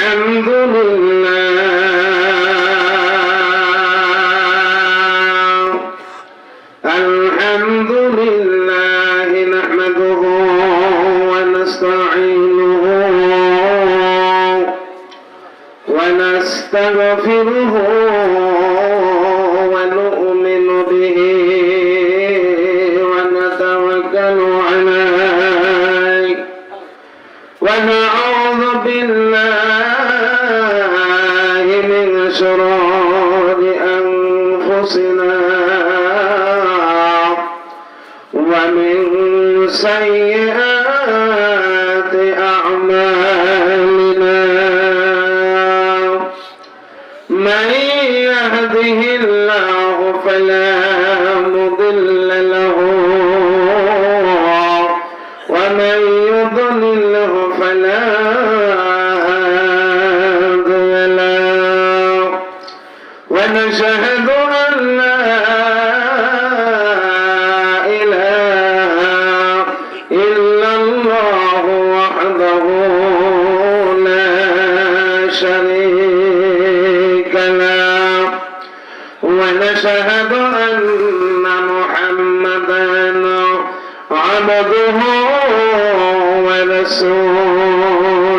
الحمد لله نحمده ونستعينه ونستغفره ونؤمن به ونتوكل عليه ونعوذ بالله من شرور أنفسنا ومن سيئات أعمالنا من يهده الله فلا مضل له ومن يضلله فلا هادي له ونشهد أن لا إله إلا الله وحده لا شريك له ونشهد أن محمدا عبده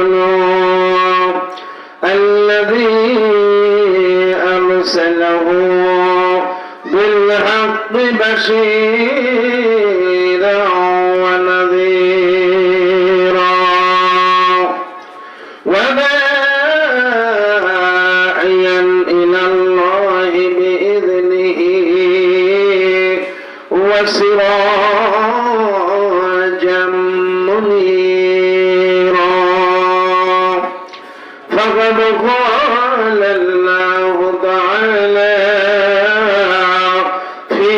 ورسوله الذي أرسله بالحق بشيرا ونذيرا وداعيا إلى الله بإذنه وسراجا منيرا فقد قال الله تعالى في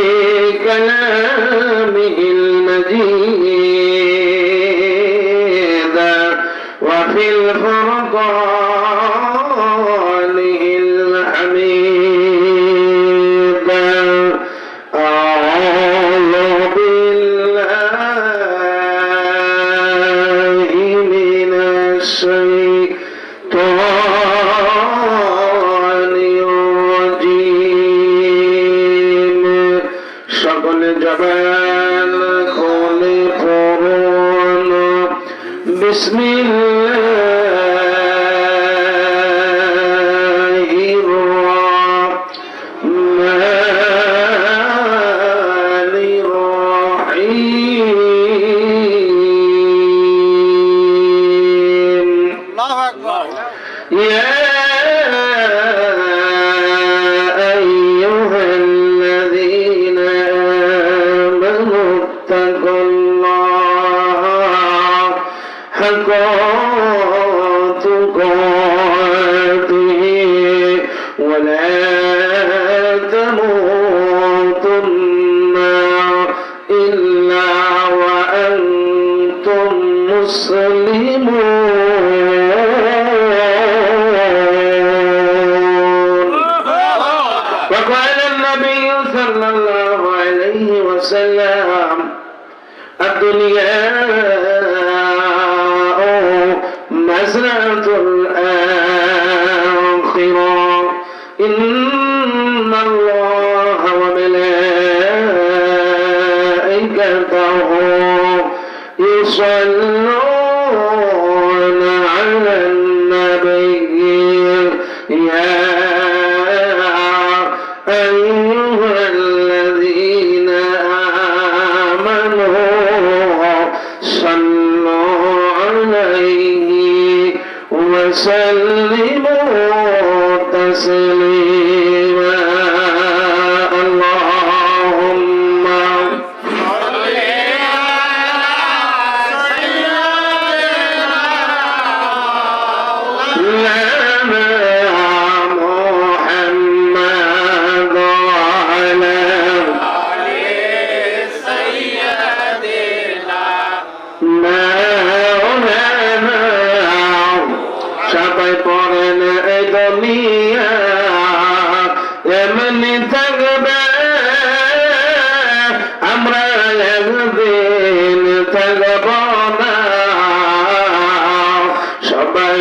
كلامه المجيد وفي الفرقانه الحميد أعوذ بالله من الشيطان الرجيم সকল জবান খুলে পড়ুন বিসমিল্লাহির রহমানির রহিম আল্লাহু আকবার। يا أيها الذين آمنوا اتقوا الله حق تقاته ولا تموتن إلا وأنتم مسلمون وقال النبي صلى الله عليه وسلم الدنيا مزرعة الآخرة إن الله وملائكته يصلون على النبي يا أيها الذين آمنوا صلوا عليه وسلموا تسليما اللهم সবাই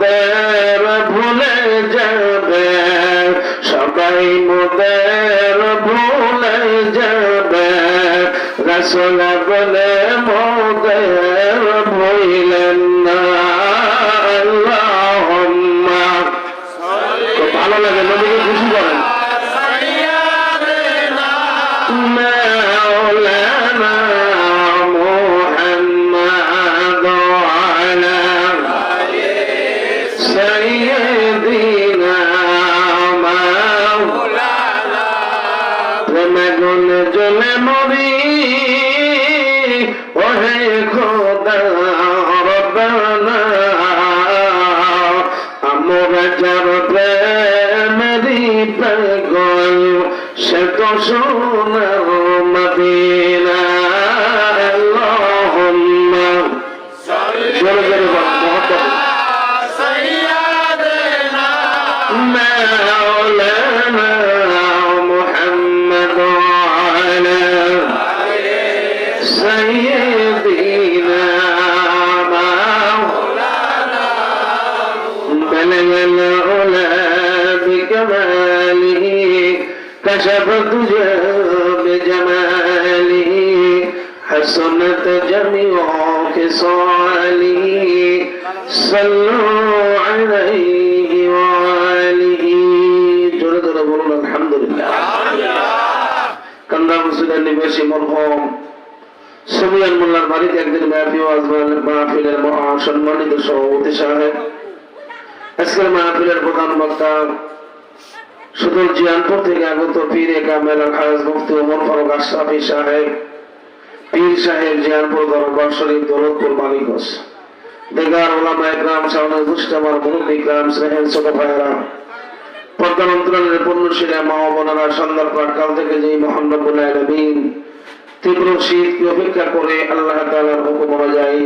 মোদের ভুলে যাবে, সবাই মোদের ভুলে যাবে, রাসূল বলে মোদের ভুলেন না। আল্লাহুম্মা, খুব ভালো লাগে, নবীকে খুশি করেন। মাওলানা মুহাম্মদ আলা সাইয়্যিদিনা মাওলানা, প্রেমাগুন জ্বলে মরি ওহে খোদা রব্বানা, আমরা যার প্রেমেরই পাগল সে তো সোনার মদিনা। আল্লাহুম্মা জোরে জোরে মহব্বত মাওলানা মুহাম্মদ আলা সাইয়্যিদিনা মাওলানা, বালাগাল উলা বিকামালিহি كشف الدجى بجماله حسنت جميع خصاله صلوا عليه وآله جرد ربنا الحمد لله কান্দাম সুদান নিবাসী মরহুম সুমিয়ান মোল্লার বাড়িতে একদিন ব্যাপী মাহফিলের সম্মানিত সভাপতি সাহেব, আজকের মাহফিলের প্রধান বক্তা সুদূর জিয়ানপুর থেকে আগত পীর কামেল আলহাজ মুফতি ওমর ফারুক আশরাফি সাহেব, পীর সাহেব জিয়ানপুর দরবার শরীফ দৌলতপুর মালিকগঞ্জ, দেগার ওলামা একরাম সামনে দুষ্ট আমার মুরব্বী গ্রাম স্নেহের ছোট ভাইয়েরা, পর্দার অন্তরালের পূর্ণশীলা মা ও বোনেরা, সন্ধ্যার প্রাক্কাল থেকে যেই মহান রব্বুল আলামিন তীব্র শীতকে উপেক্ষা করে আল্লাহ তাআলার হুকুম অনুযায়ী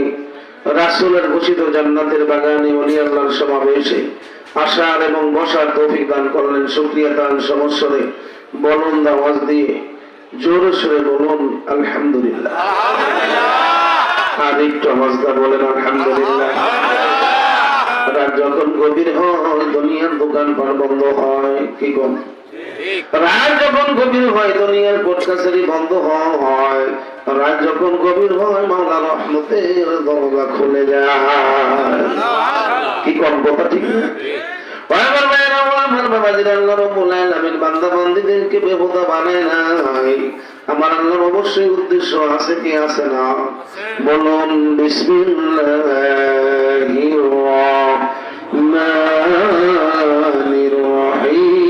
রাসূলের ঘোষিত জান্নাতের বাগানে ওলি আল্লাহর সমাবেশে আসার এবং বসার তৌফিক দান করলেন। শুকরিয়া দান সমস্যরে বলুন আওয়াজ দিয়ে জোরে সোরে বলুন আলহামদুলিল্লাহ। আর একটু আওয়াজ দা বলেন আলহামদুলিল্লাহ। রাত যখন গভীর হয় দুনিয়ার দোকান পাট বন্ধ হয়, কি কম রাত যখন গভীর হয় দুনিয়ার কোর্ট কাছারি বন্ধ হয়, রাত যখন গভীর হয় মাওলা রহমতের দরজা খুলে যায়, কি কম কথা ঠিক না? আমার ভাইরা আমার বাবাজির আল্লাহ রাব্বুল আলামিন বান্দা বান্দীদেরকে বেহুদা বানায় নাই। আমার আল্লাহর অবশ্যই উদ্দেশ্য আছে কি আছে না? বলুন বিসমিল্লাহির রাহমানির রাহিম।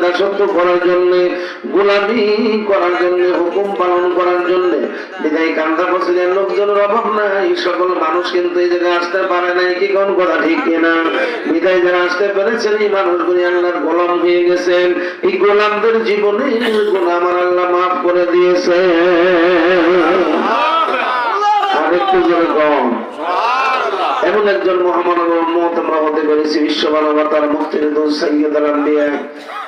দাসত্ব করার জন্য, গোলামি করার জন্য, হুকুম পালন করার জন্য। বিদায় কান্দা বসলেন লোকজনের অভাব নাই, সকল মানুষ কিন্তু এই জায়গায় আসতে পারে নাই, কি কোন কথা ঠিক কিনা? বিদায় যারা আসতে পেরেছেন এই মানুষগুলি আল্লাহর গোলাম হয়ে গেছেন। এই গোলামদের জীবনে গুনাহ আমার আল্লাহ মাফ করে দিয়েছে। আরেকটু জোরে কম। এমন একজন মহামানব উম্মত আমরা হতে পেরেছি, বিশ্ব মানবতার মুক্তির দূত সাইয়্যিদুল আম্বিয়া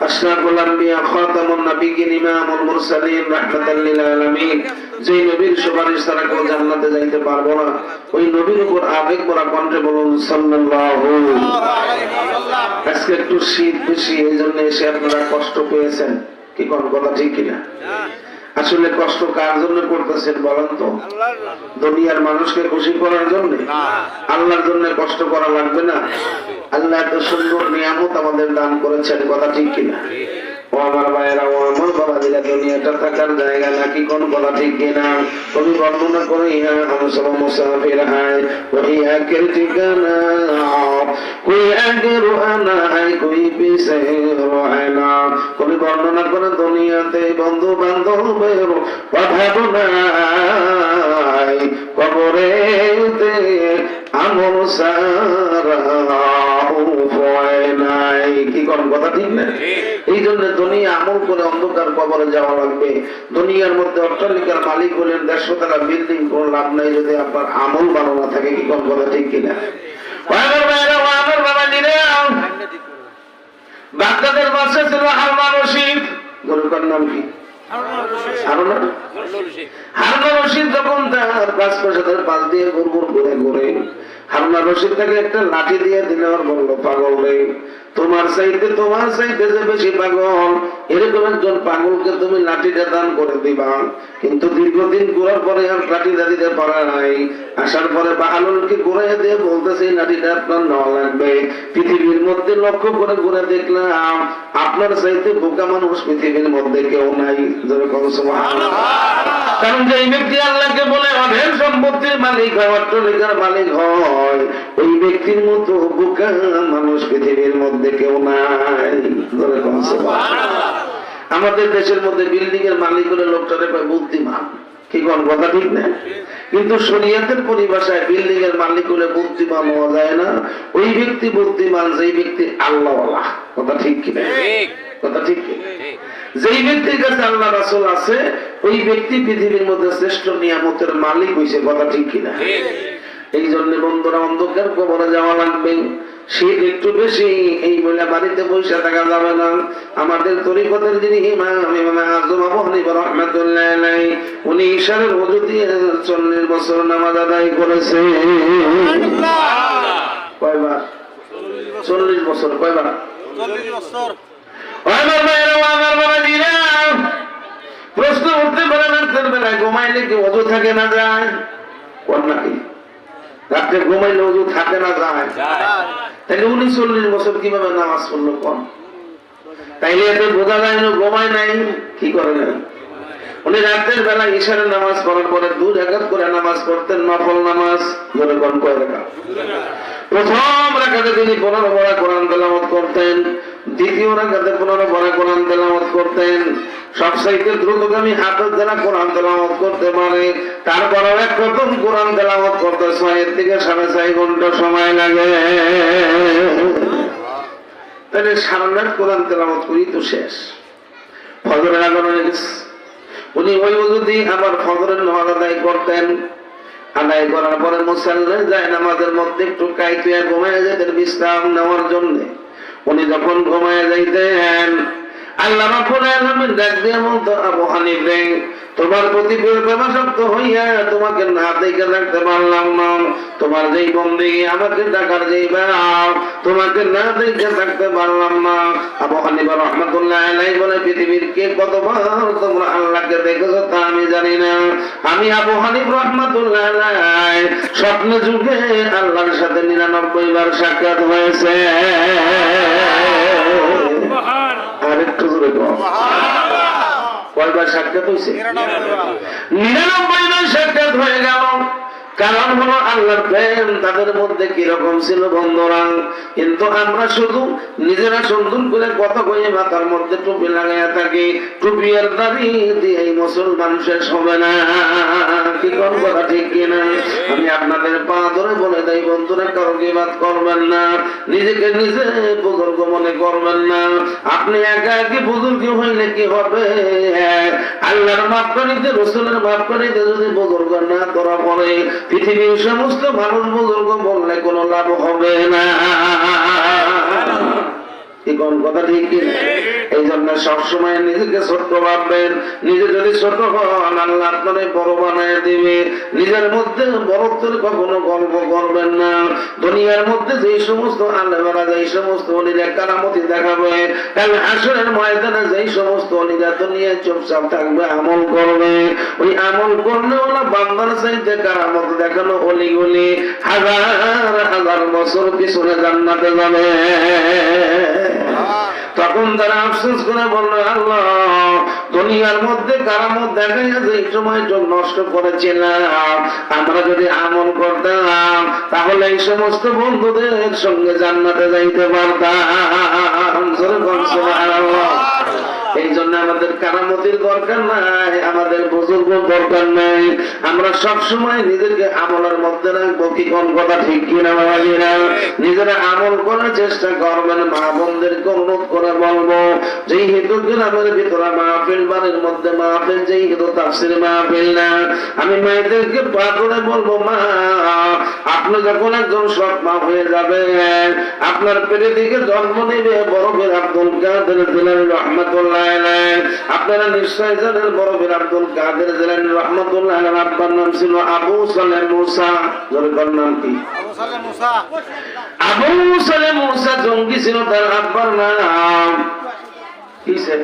আশরাফুল আম্বিয়া খাতামুন নবিয়্যিন ইমামুল মুরসালিন রাহমাতাল লিল আলামিন। যে নবীর সুপারিশ ছাড়া কেউ জান্নাতে যাইতে পারবো না, ওই নবীর উপর আবেগ ভরা কণ্ঠে বলুন সাল্লাল্লাহু আলাইহি ওয়াসাল্লাম। আজকে একটু শীত বেশি, এই জন্য এসে আপনারা কষ্ট পেয়েছেন, কি কোন কথা ঠিক কিনা? আসলে কষ্ট কার জন্য করতেছেন বলেন তো? দুনিয়ার মানুষকে খুশি করার জন্য? আল্লাহর জন্য কষ্ট করা লাগবে না? আল্লাহ এত সুন্দর নিয়ামত আমাদের দান করেছেন, কথা ঠিক কিনা? ও আমার ভাইয়েরা, ও আমার বাবাজিরা, দুনিয়াটা থাকার জায়গা নাকি কোন কথা ঠিক কিনা? তুমি বর্ণনা করে ইহা हम सब मुसाफिर हैं वही आखिर ठिकाना, कोई आगे रुहाना है कोई पीछे रुहाना। কবি বর্ণনা করে দুনিয়াতে বন্ধু বান্ধবের অভাব নাই, কবরেতে আমল নাই। কি করেন কথা ঠিক না? এই জন্য দুনিয়া আমল করে অন্ধকার কবরে যাওয়া লাগবে। দুনিয়ার মধ্যে অট্টালিকার মালিক হলেন 150 টাকা বিল্ডিং, কোন লাভ নাই যদি আপনার আমল ভালো না থাকে। কি করেন কথা ঠিক কিনা? বাগদাদের বাদশা ছিল হারুন রশিদ। গরুর নাম কি? হারুন রশিদ যখন তার রাজপ্রাসাদের পাশ দিয়ে ঘুরঘুর ঘুরে ঘুরে হারুন রশিদ তাকে একটা লাঠি দিয়ে দিলে আর বলল, পাগল রে, তোমার চাইতে যে বেশি পাগল, এরকম একজন পাগলকে তুমি লাঠিটা দান করে দিবা। কিন্তু দীর্ঘদিন ঘোরার পরে আর লাঠিটা দিতে পারা নাই। আসার পরে বাহালুলকে ঘুরে দিয়ে বলতেছে, লাঠিটা আপনার নেওয়া লাগবে। পৃথিবীর মধ্যে লক্ষ্য করে ঘুরে দেখলাম আপনার চাইতে বোকা মানুষ পৃথিবীর মধ্যে কেউ নাই। কারণ যে ব্যক্তি আল্লাহকে বলে অঢেল সম্পত্তির মালিক হয়, অট্টালিকার মালিক হয়, ওই ব্যক্তির মতো বোকা মানুষ পৃথিবীর মধ্যে কেউ নাই। আমাদের দেশের মধ্যে বিল্ডিং এর মালিক হলে লোকটারে পায় বুদ্ধিমান। কি কোন কথা ঠিক না? কিন্তু শরীয়তের পরিভাষায় বিল্ডিং এর মালিক হলে বুদ্ধিমান হওয়া যায় না। ওই ব্যক্তি বুদ্ধিমান যেই ব্যক্তি আল্লাহওয়ালা। কথা ঠিক কিনা? কথা ঠিক কিনা? যেই ব্যক্তির কাছে আল্লাহ রাসূল আছে ওই ব্যক্তি পৃথিবীর মধ্যে শ্রেষ্ঠ নিয়ামতের মালিক হইছে। কথা ঠিক কিনা? এই জন্য বন্ধুরা অন্ধকার কবরে যাওয়া লাগবে। শীত একটু বেশি, এই বলে বাড়িতে বসে থাকা যাবে না। আমাদের তরিকতের যিনি ইমাম আযম আবু হানিফা রাহমাতুল্লাহ আলাইহি, উনি ইশারের ওযু দিয়ে 40 বছর নামাজ আদায় করেছে। কয়বার? 40 বছর। কয়বার? 40 বছর। আমার ভাইরা, আমার বাবাজিরা, প্রশ্ন উঠতে পারে রাতের বেলায় ঘুমাইলে কি ওযু থাকে না যায়? কোন নাকি রাতে ঘুমাইলে ওযু থাকে না যায়? তাহলে উনি 40 বছর কিভাবে নামাজ পড়লো? কম তাইলে এত বোঝা যায় না ঘুমায় নাই। কি করে না? উনি রাতের বেলা ইশারের নামাজ পড়ার পরে 2 রাকাত করে নামাজ পড়তেন, নফল নামাজ। ধরে কোন কয় রাকাত? প্রথম রাকাতে তিনি 15 পারা কোরআন তেলাওয়াত করতেন, দ্বিতীয় রাকাতে 15 পারা কোরআন তেলাওয়াত করতেন। সবচাইতে দ্রুতগামী হাফেজ যারা কোরআন তেলাওয়াত করতে পারে তারপরেও এক প্রথম কোরআন তেলাওয়াত করতে 6 থেকে 6.5 ঘন্টা সময় লাগে। তাহলে সারা রাত কোরআন তেলাওয়াত করি তো শেষ। ফজরের আজান হয়ে গেছে, উনি ওই ওযু দিয়ে আবার ফজরের নামাজ আদায় করতেন। আদায় করার পরে মুসাল্লায় যায় নামাজের মধ্যে একটু কাইতুয়া ঘুমায় যেতেন বিশ্রাম নেওয়ার জন্য। উনি যখন ঘুমায় যাইতেন আল্লাহ রাব্বুল আলামিন ডাক দিয়ে বলতো, আবু হানিফা, তোমার প্রতি প্রেমাসক্ত হইয়া তোমাকে না দেখে রাখতে পারলাম না। তোমার যেই বন্দেগী আমাকে ডাকার যেই ভাব, তোমাকে না দেখে থাকতে পারলাম না। আবু হানিফা রাহমাতুল্লাহ আলাইহি বলে, পৃথিবীর কে কতবার তোমরা আল্লাহকে দেখেছো তা আমি জানি না। আমি আবু হানিফা রাহমাতুল্লাহ আলাইহি স্বপ্নে যুগে আল্লাহর সাথে 99 বার সাক্ষাৎ হয়েছে। আরেকটু জোরে বল, কয়বার সাক্ষাৎ হয়েছে? 99 বার সাক্ষাৎ হয়ে গেল। কারণ হলো আল্লাহর প্রেম তাদের মধ্যে কিরকম ছিল বন্ধুরা। কিন্তু আমরা শুধু নিজেরা সুন্দর করে কথা কয়ে মাথার মধ্যে টুপি লাগাইয়া থাকি। টুপি আর দাড়ি দিয়ে এই মুসলমান শেষ হবে না। কি কোন কথা ঠিক কিনা? আমি আপনাদের পা ধরে বলে দেই বন্ধুরা, কারো গীবাত করবেন না, নিজেকে নিজে বুজুর্গ মনে করবেন না। আপনি একা একই বুজুর্গ হইলে কি হবে? আল্লাহর মাফ করিতে, রাসূলের মাফ করিতে যদি বুজুর্গ না করা পড়ে, পৃথিবীর সমস্ত মানুষ বুজুর্গ বললে কোনো লাভ হবে না। কোন কথা ঠিক কিনা? এই জন্য সবসময় নিজেকে ছোট ভাববেন। নিজে যদি ছোট হন আল্লাহ আপনারে বড় বানায় দিবে। নিজের মধ্যে বড়ত্বের কখনো গর্ব করবেন না। দুনিয়ার মধ্যে যেই সমস্ত আলেমেরা, যেই সমস্ত অলিরা কারামতি দেখাবে, তাহলে হাসরের ময়দানে যেই সমস্ত অলিরা দুনিয়ায় চুপচাপ থাকবে, আমল করবে, ওই আমল করলে ওরা বান্দার চাইতে কারামত দেখানো অলিগুলি হাজার হাজার বছর পিছনে জান্নাতে যাবে। তখন তারা আফসোস করে বলল, আল্লাহ, দুনিয়ার মধ্যে কারামত দেখাইয়া যে সময় চোখ নষ্ট করেছিলাম, আমরা যদি আমল করতাম তাহলে এই সমস্ত বন্ধুদের সঙ্গে জান্নাতে যাইতে পারতাম। এই জন্য আমাদের কারামতির দরকার নাই, আমাদের বুজুর্গ দরকার নাই। আমরা সবসময় নিজেকে আমলের মধ্যে রাখবো। কি কোন কথা ঠিক কিনা বাবাজিরা? নিজেরা আমল করার চেষ্টা করবেন। মা বোনদেরকে অনুরোধ করে বলবো, যেই হেতু গ্রামের ভিতরে মাহফিল, বাড়ির মধ্যে মাহফিল, যেই হেতু তাফসীর মাহফিল না, আমি মায়েদেরকে পা করে বলবো, মা আপনি যখন একজন সৎ মা হয়ে যাবেন, আপনার পেটে দিকে জন্ম নেবে বরফের আব্দুল কাদের জিলানী রহমাতুল্লাহ আলাইহি। আপনারা নিশ্চয় জানেন বরফের আব্দুল কাদের জিলানী রহমাতুল্লাহ আলাইহি আব্বার নাম ছিল আবু সালেহ মুসা। জনগণ নাম কি? আবু সালেহ মুসা। আবু সালেহ মুসা জঙ্গি ছিল, তার আব্বার নাম কিসে?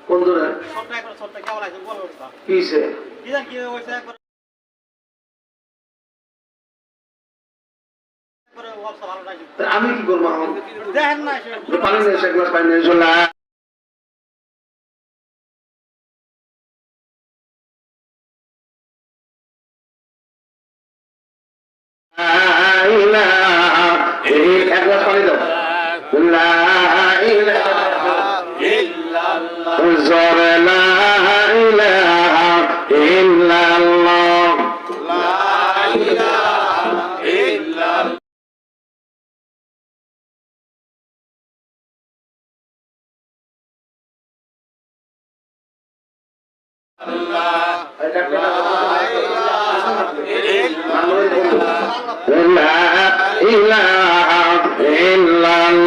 কোন ধরে কিসে? আমি কি করবো? পানি নিয়ে এসে এক গ্লাস পানি নিয়ে এসো না। এক গ্লাস পানি দাও। লা ইলাহা ইল্লাল্লাহ, জোরে লা ইলাহা ইল্লাল্লাহ, লা ইলাহা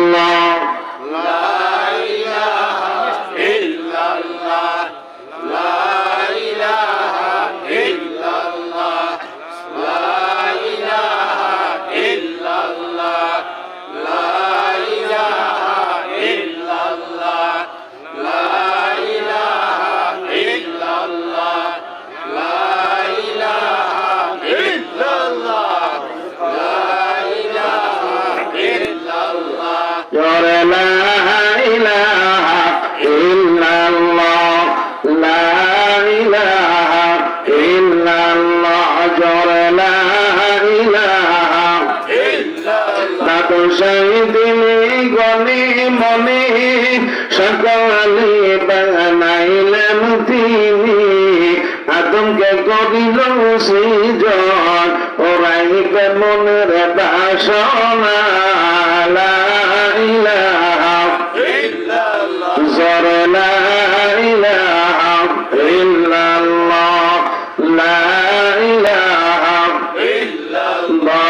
ইল্লাল্লাহ। সকলে বানাইলেন তিনি, আদমকে করিল সৃজন, ওরাইবে মনের বাসনা। লা ইলাহা ইল্লাল্লাহ, জোরে লা ইলাহা ইল্লাল্লাহ, লা ইলাহা ইল্লাল্লাহ।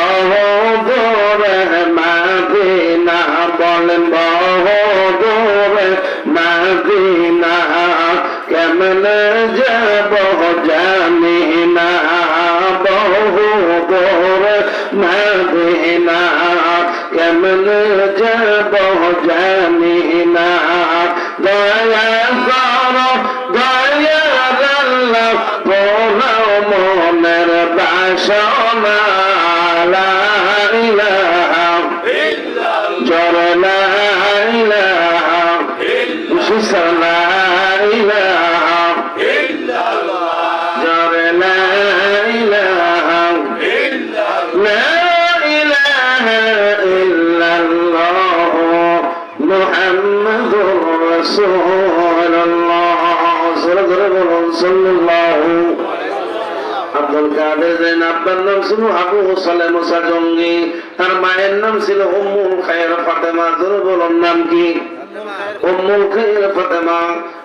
দূরে মদিনা, বলেন বহুদূরে মদিনা, কেমনে যাব জানি না। বহুদূরে মদিনা, কেমনে যাব জানি না। দয়া করো দয়ার আল্লাহ, পোড়াও মনের বাসনা। লা ইলাহা ইল্লাল্লাহ, জোরে লা ইলাহা ইল্লাল্লাহ, লা ইলাহা ইল্লাল্লাহ, জোরে লা ইলাহা ইল্লাল্লাহ, লা ইলাহা ইল্লাল্লাহ, মুহাম্মাদুর রাসূলুল্লাহ। জোরে বলুন সাল্লাল্লাহু। আব্দুল কাদের জিলানী আব্বার নাম ছিল আবু সালেহ মুসা জঙ্গি, তার মায়ের নাম ছিল উম্মুল খায়র ফাতেমা। জোরে বলুন নাম কি? উম্মুল খায়র ফাতেমা।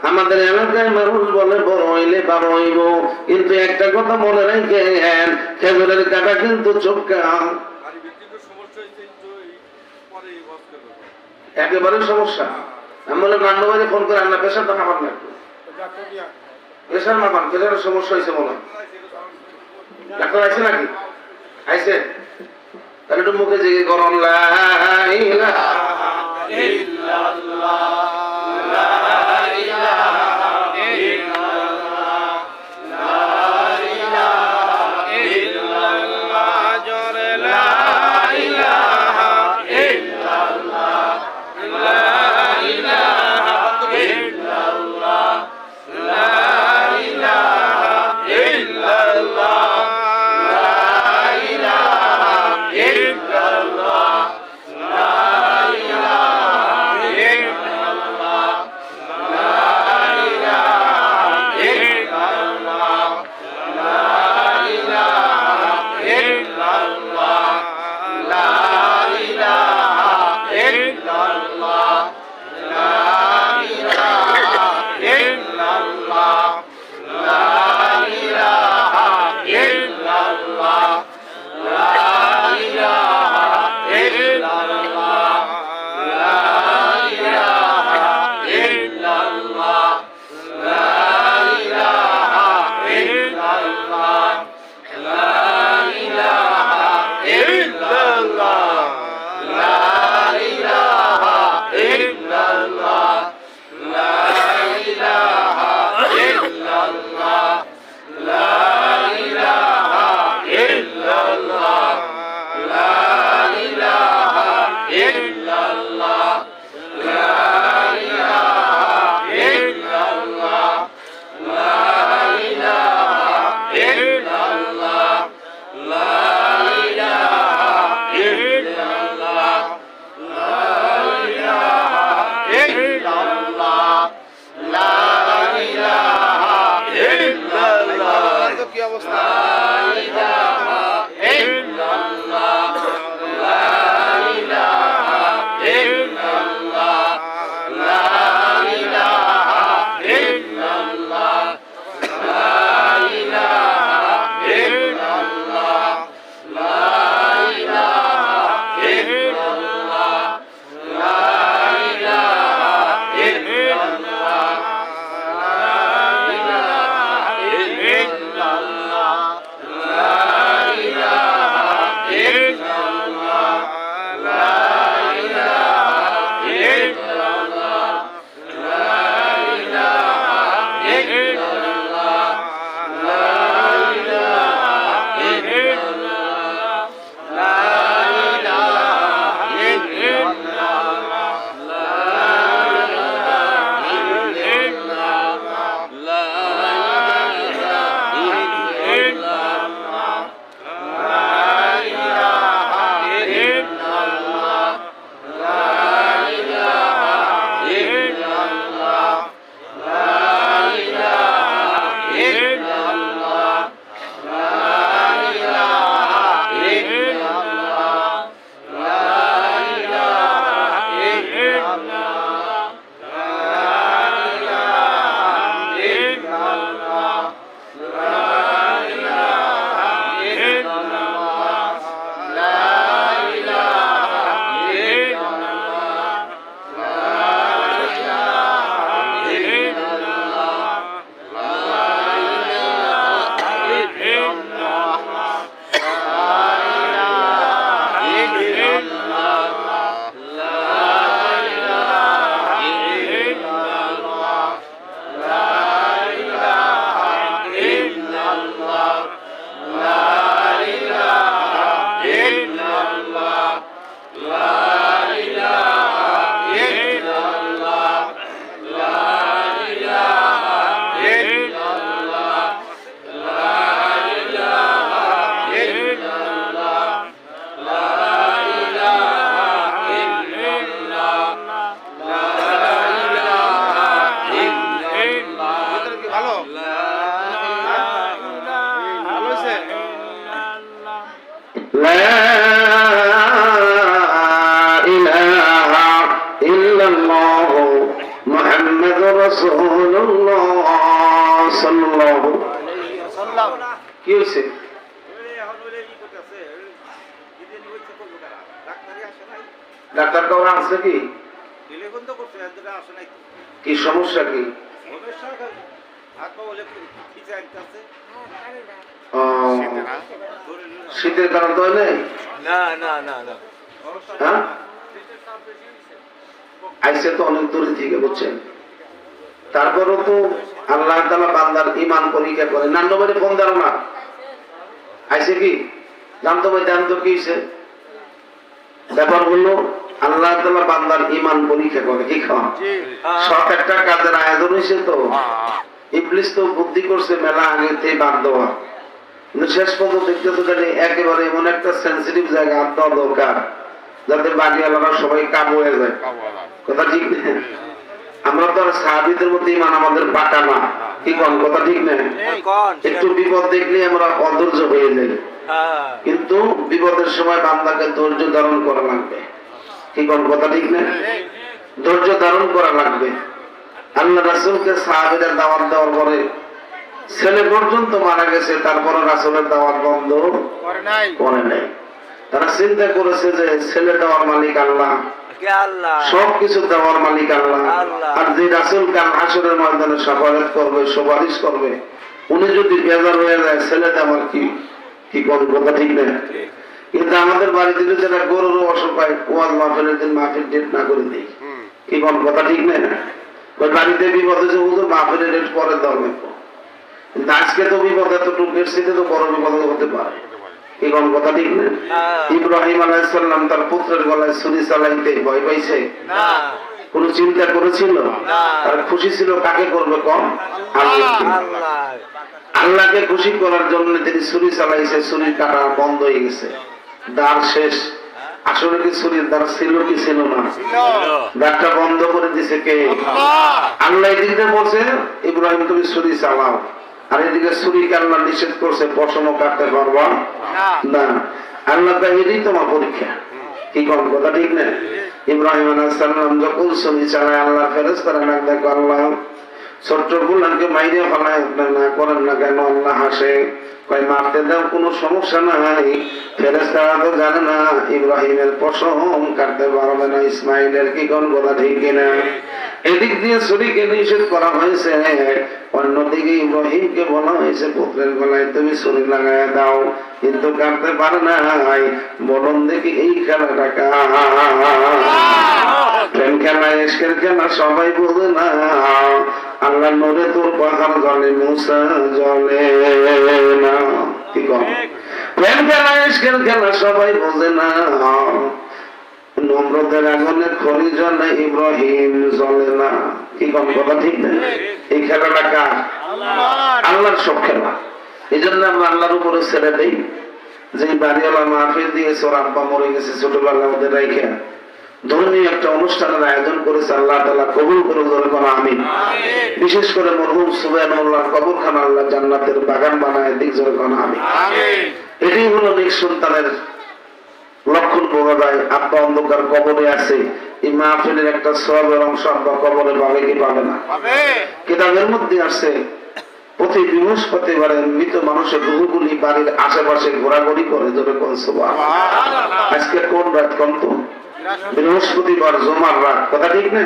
আমাদের এলাকায় মানুষ বলে বড় হইলে বাবা হইব, কিন্তু একটা কথা মনে রাখেন, খেজুরের কাটা কিন্তু চোখকা। একেবারে সমস্যা। আমি বলে রান্নাবাড়ি ফোন করে রান্না পেশার তো মাপান না, পেশার মাপান, পেশারের সমস্যা হয়েছে মনে হয়। ডাক্তার আছে নাকি? আইছে? তাহলে একটু মুখে জেগে করুন, লা ইলাহা ইল্লাল্লাহ, লা ইলাহা ইল্লাল্লাহ, লা ইলাহা ইল্লাল্লাহ, জোরে লা ইলাহা ইল্লাল্লাহ, লা ইলাহা ইল্লাল্লাহ, অবস্থা? ভালো ভালো হয়েছে। لا إله إلا الله محمد رسول الله صلى الله কি হয়েছে? ডাক্তার কাউ আছে কি? কি সমস্যা কি? ও, শীতের কারণ তো নেই। হ্যাঁ আইসে তো অনেক দূরে থেকে বুঝছেন। তারপরও তো আল্লাহ তাআলা বান্দার ঈমান পরীক্ষা করে। নান্নবারে ফোন দাও না, আইসে কি জানতো ভাই, জানতো কি হয়েছে? ব্যাপার হলো আল্লাহ তাআলা বান্দার ঈমান পরীক্ষা করে। কি খাওয়া সব একটা কাজের আয়োজন হয়েছে তো, ইবলিস তো বুদ্ধি করছে মেলা আগেতে বাদ দেওয়া, কিন্তু শেষ পর্যন্ত দেখতেছে জানি একেবারে এমন একটা সেন্সিটিভ জায়গা হাত দেওয়া দরকার যাতে বাড়িওয়ালারা সবাই কাবু হয়ে যায়। কথা ঠিক না? আমরা তো আর সাহাবীদের মধ্যে ঈমান আমাদের বাটা না। কি কোন কথা ঠিক না? একটু বিপদ দেখলে আমরা অধৈর্য হয়ে যাই, কিন্তু বিপদের সময় বান্দাকে ধৈর্য ধারণ করা লাগবে। কি কোন কথা ঠিক না? ধৈর্য ধারণ করা লাগবে। আল্লাহ রাসূলকে সাহাবীরা দাওয়াত দেওয়ার পরে ছেলে পর্যন্ত মারা গেছে, তারপরে রাসূলের দাওয়াত বন্ধ করে নাই। তারা চিন্তা করেছে যে ছেলে দেওয়ার মালিক আল্লাহ, সবকিছু দেওয়ার মালিক আল্লাহ, আর যে রাসূল কাল হাসরের ময়দানে শাফাআত করবে, সুপারিশ করবে, উনি যদি বেজার হয়ে যায় ছেলে দেওয়ার কি কোন কথা ঠিক না? কিন্তু আমাদের বাড়িতে যারা গরুর অসুখ হয়, ওয়াজ মাহফিলের দিন মাহফিল ডেট না করে দেই। কি কোন কথা ঠিক না? ওই বাড়িতে বিপদ হয়েছে, হুজুর মাহফিলের ডেট পরে দেওয়া লাগবে। কিন্তু আজকে তো বিপদ এতটুকু এসেছে, তো বড় বিপদ হতে পারে। কি কোন কথা ঠিক না? ইব্রাহিম আলাইহিস সালাম তার পুত্রের গলায় ছুরি চালাইতে ভয় পাইছে না, কোন চিন্তা করেছিল? আর খুশি ছিল কাকে করবে কম? আল্লাহকে খুশি করার জন্য তিনি ছুরি চালাইছে, ছুরির কাটা বন্ধ হয়ে গেছে, দাঁড় শেষ। আসলে কি ছুরির দাঁড় ছিল কি ছিল না? দাঁড়টা বন্ধ করে দিছে কে? আল্লাহ। এদিকে বলছে ইব্রাহিম তুমি ছুরি চালাও, আর এদিকে ছুরিকে আল্লাহ নিষেধ করছে, পশমও কাটতে পারবা না। আল্লাহ এটাই তোমার পরীক্ষা। কি কোন কথা ঠিক না? ইব্রাহিম আলাইহিস সালাম যখন ছুরি চালায়, আল্লাহ ফেরেশতারা ডাক দেখো, আল্লাহ ছোট্ট গুলাকে মাইরে ফেলায় আপনার না করেন না কেন? আল্লাহ হাসে, কয় মারতে দাও, কোনো সমস্যা নাই। ফেরেশতারা তো জানে না ইব্রাহিমের পশম কাটতে পারবে না ইসমাইলের। কি কোন কথা ঠিক কিনা? এদিক দিয়ে ছুরিকে নিষেধ করা হয়েছে, অন্যদিকে ইব্রাহিমকে বলা হয়েছে পুত্রের গলায় তুমি ছুরি লাগাই দাও, কিন্তু কাটতে পারে নাই। বলুন দেখি এই খেলাটা প্রেম খেলা, ইশকের খেলা সবাই বোঝে না। আল্লাহ নূরে তোর পাহাড় জ্বলে, মুসা জ্বলে না। কি কম প্রেম খেলা, ইশকের খেলা সবাই বোঝে না। নম্রদের আগুনে খড়ি জ্বলে, ইব্রাহিম জ্বলে না। কি কম কথা ঠিক না? এই খেলাটা কার? আল্লাহর সব খেলা। এই জন্য আমরা আল্লাহর উপরে ছেড়ে দিই। যে বাড়িওয়ালা মাহফিল দিয়েছে, ওর আব্বা মরে গেছে ছোটবেলা, ওদের রাইখা ধর্মীয় একটা অনুষ্ঠানের আয়োজন করেছে, আল্লাহ তাআলা কবুল করে ধরে কোন আমিন। বিশেষ করে মরহুম সুবহানাল্লাহ কবরখানা আল্লাহ জান্নাতের বাগান বানায় দিক জোরে কোন আমিন। এটাই হলো নেক সন্তানের লক্ষণ বোঝা যায়। আব্বা অন্ধকার কবরে আছে, এই মাহফিলের একটা সওয়াবের অংশ আব্বা কবরে পাবে কি পাবে না? কিতাবের মধ্যে আছে প্রতি বৃহস্পতিবারে মৃত মানুষের রূহগুলি বাড়ির আশেপাশে ঘোরাঘুরি করে, জোরে কোন সুবহানাল্লাহ। আজকে কোন রাত কোন তো? বৃহস্পতিবার, জুমার রাত, কথা ঠিক না?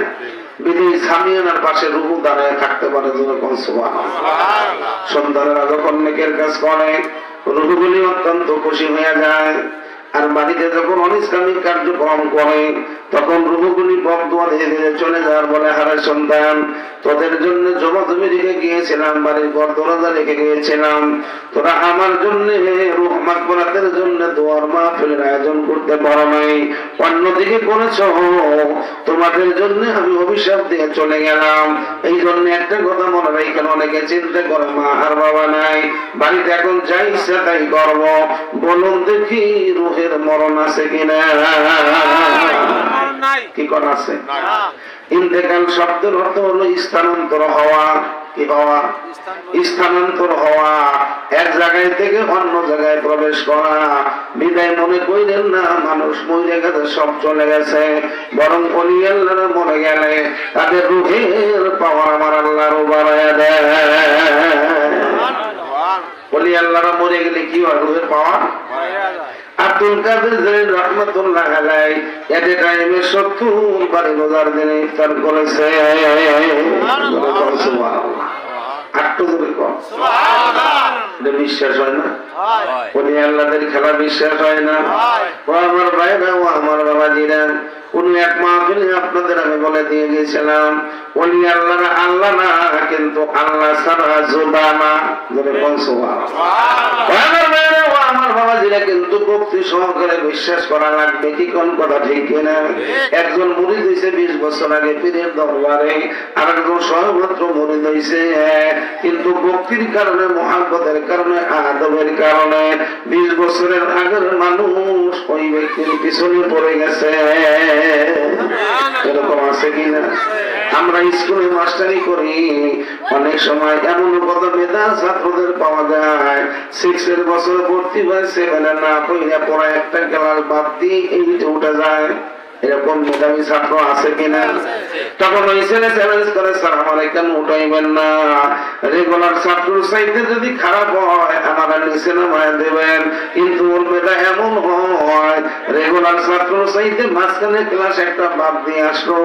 বিধি সামিয়ানার পাশে রুহু দাঁড়ায় থাকতে পারে, জোরে কোন সুবহানাল্লাহ। সন্তানেরা যখন নেকের কাজ করে, রুহগুলি অত্যন্ত খুশি হয়ে যায়। আর বাড়িতে যখন অনিসলামিক কার্যক্রম করে, তখন রুহগুলি বকদোয়া দিয়ে দিয়ে চলে যাওয়ার বলে, হারে সন্তান, তোদের জন্য জমা জমি রেখে গিয়েছিলাম, বাড়ির ঘর দরজা রেখে গিয়েছিলাম, তোরা আমার জন্য রূহ মাগফিরাতের জন্য দোয়ার মাহফিলের আয়োজন করতে পারো নাই, অন্যদিকে করেছ, তোমাদের জন্য আমি অভিশাপ দিয়ে চলে গেলাম। এই জন্য একটা কথা মনে রাখেন, অনেকে চিন্তা করে মা আর বাবা নাই, বাড়িতে এখন যাই ইচ্ছা তাই করব। বলুন দেখি রুহের মরণ আছে কিনা? কি করা আছে? ইন্তেকাল শব্দের অর্থ হলো স্থানান্তর হওয়া। কি হওয়া? স্থানান্তর হওয়া, এক জায়গায় থেকে অন্য জায়গায় প্রবেশ করা। বিদায় মনে কইলেন না মানুষ মরে গেছে, সব চলে গেছে, বরং ওলি আল্লাহরা মরে গেলে তাদের রূহের পাওয়ার আমার আল্লাহর বাড়ায়া দেয়। ওলি আল্লাহরা মরে গেলে কি হয়? রূহের পাওয়ার। আব্দুল কাদের জিলানী রাহমাতুল্লাহ আলাইহি এট এ টাইমে 70 বারে রোজার দিনে ইফতার করেছে। সুবহানাল্লাহ। আটটু ধরে কম সুবহানাল্লাহ। বিশ্বাস হয় না? ওলি আল্লাহদের খেলা বিশ্বাস হয় না? ও আমার ভাইরা, ও আমার বাবাজিরা, কোন এক মাহফিলে আপনাদের আমি বলে দিয়ে গেছিলাম, ওলি আল্লাহরা আল্লাহ না, কিন্তু আল্লাহ ছাড়া জোবা না। বলে কোন সুবহানাল্লাহ। আমার ভাইরা, ও আমার বাবাজিরা, কিন্তু ভক্তি সহকারে বিশ্বাস করা লাগবে। কি কোন কথা ঠিক কিনা? একজন মুরিদ হইছে 20 বছর আগে পীরের দরবারে, আর একজন সহমাত্র মুরিদ হইছে, কিন্তু ভক্তির কারণে, মহাব্বতের কারণে, আদবের কারণে 20 বছরের আগের মানুষ ওই ব্যক্তির পিছনে পড়ে গেছে। এরকম আছে কিনা? আমরা স্কুলে মাস্টারি করি, অনেক সময় এমন কত মেধা ছাত্রদের পাওয়া যায়, 6 এর বছর ভর্তি হয়, 7 এ না পড়ে পড়া একটা ক্লাস বাদ দিয়ে এইটা উঠে যায়। এরকম মেধাবী ছাত্র আছে কিনা? তখন ওই ছেলে চ্যালেঞ্জ করে, স্যার আমার কেন উঠাইবেন না? রেগুলার ছাত্র চাইতে যদি খারাপ হয় আমার নিচে নামায় দেবেন, কিন্তু ওর মেধা এমন হয় রেগুলার ছাত্র চাইতে মাঝখানে ক্লাস একটা বাদ দিয়ে আসলো,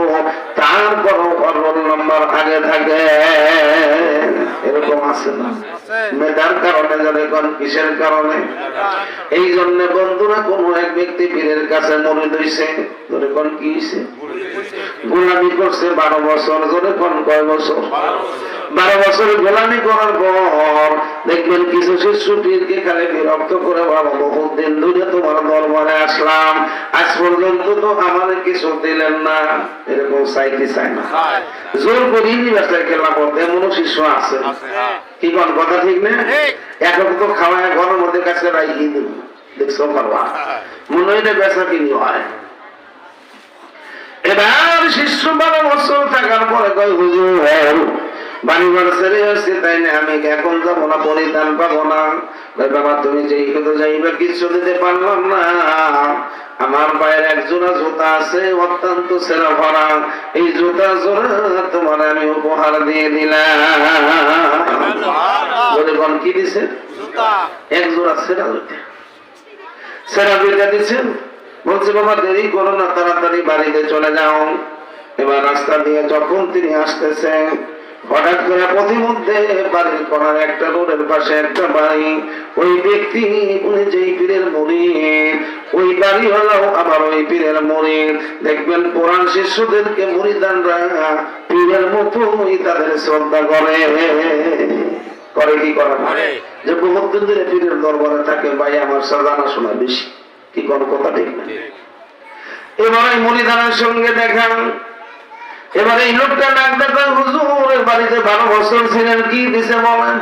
তারপরও ওর রোল নাম্বার আগে থাকে। এরকম আছে না? মেধার কারণে যারা কোন কিসের কারণে? এই জন্য বন্ধুরা, কোন এক ব্যক্তি পীরের কাছে মুরিদ হইছে, ধরে কোন কি হইছে? গোলামি করছে 12 বছর। ধরে কোন কয় বছর? 12 বছর গোলামি করার পর দেখবেন কিছু শিষ্য পীরকে খালি বিরক্ত করে, বাবা বহুত দিন ধরে তোমার দরবারে আসলাম, আজ পর্যন্ত তো আমার কিছু দিলেন না। এরকম চাইতে চায় না, জোর করে ইউনিভার্সিটি খেলা করতে এমন শিষ্য আছে। কি কোন কথা ঠিক না? এখন তো খাওয়ায় ঘরের মধ্যে কাছে রাখি দেব, দেখছো পারবা, মনে হয় বেচা কিনি হয়। এবার শিষ্য 12 বছর থাকার পরে কয়, হুজুর বাড়িঘর ছেড়ে আসছি, তাই না আমি এখন যাবো না, পরিধান পাবো না। বাবা তুমি যেই কথা যাইবা কিছু দিতে পারলাম না, আমার পায়ের এক জোড়া জুতা আছে অত্যন্ত সেরা ভরা, এই জুতা জোড়া তোমার আমি উপহার দিয়ে দিলাম। বলে কোন কি দিছে? এক জোড়া সেরা জুতা, সেরা জুতা দিচ্ছেন। বলছে বাবা দেরি করো না, তাড়াতাড়ি বাড়িতে চলে যাও। এবার রাস্তা দিয়ে যখন তিনি আসতেছেন, হঠাৎ করে পথিমধ্যে বাড়ির কোনার একটা রোডের পাশে একটা বাড়ি, ওই ব্যক্তি উনি যেই পীরের মুরিদ, ওই বাড়ি হলো আবার ওই পীরের মুরিদ। দেখবেন পুরাণ শিষ্যদেরকে মুরিদানরা পীরের মতোই তাদের শ্রদ্ধা করে। করে কি করে না? যে বহুত দিন ধরে পীরের দরবারে থাকে, ভাই আমার জানা শোনা বেশি, কি কোন কথা ঠিক না। এবার ওই মুরিদানের সঙ্গে দেখা, এবার এই লোকটা ডাক দেখা, হুজুরের বাড়িতে 12 বছর ছিলেন, কি দিছে বলেন?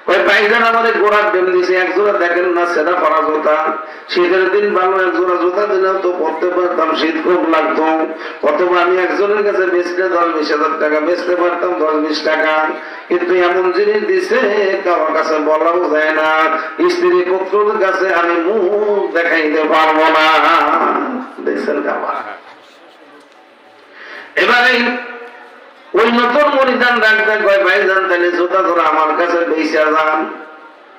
ওই ভাইজান আমাদের গোড়ার ডেম দিছে, এক জোড়া দেখেন না সেটা পরা জুতা, শীতের দিন ভালো এক জোড়া জুতা দিলেও তো পড়তে পারতাম, শীত খুব লাগতো। অথবা আমি একজনের কাছে বেচলে 10-20 হাজার টাকা বেচতে পারতাম, 10-20 টাকা। কিন্তু এমন জিনিস দিছে কারোর কাছে বলাও যায় না, স্ত্রী পুত্রের কাছে আমি মুখ দেখাইতে পারবো না। দেখছেন কাবা। এবারে ওই নতুন মরিদান ডাক্তার কয় ভাইজান তাহলে জুতা ধরে আমার কাছে বেচা যান।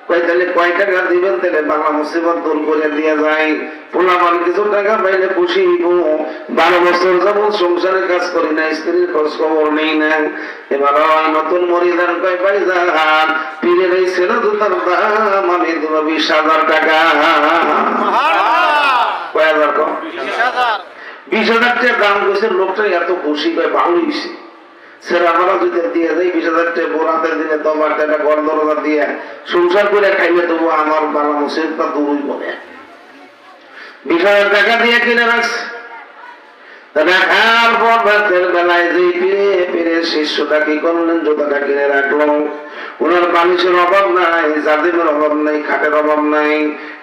কয় তাহলে কয় টাকা দিবেন? তাহলে বাংলা মুসিবত দূর করে দিয়ে যায়, পোলাপান কিছু টাকা পাইলে খুশি হইব। 12 বছর যাবত সংসারের কাজ করি না, স্ত্রীর খোঁজ খবর নেই না। এবার ওই নতুন মরিদান কয় ভাইজান পীরের এই ছেলে জুতার দাম আমি দেব 20,000 টাকা। কয় হাজার? কম 20,000 টাকা দাম কইছে। লোকটা এত খুশি, কয় ভালো হইছে, সেরা আমরা যদি দিয়ে যাই 20,000 টাকা বোরাতের দিনে তোমার একটা ঘর দরজা দিয়ে সংসার করে খাইলে তবু আমার বালা মুসিবতটা দূরই বলে। 20,000 টাকা দিয়ে কিনে রাখছে। রাখার পর রাতের বেলায় যে পীরের শিষ্যটা কি করলেন, জুতাটা কিনে রাখলো। ওনার বালিশের অভাব নাই, জাজিমের অভাব নাই, খাটের অভাব নাই,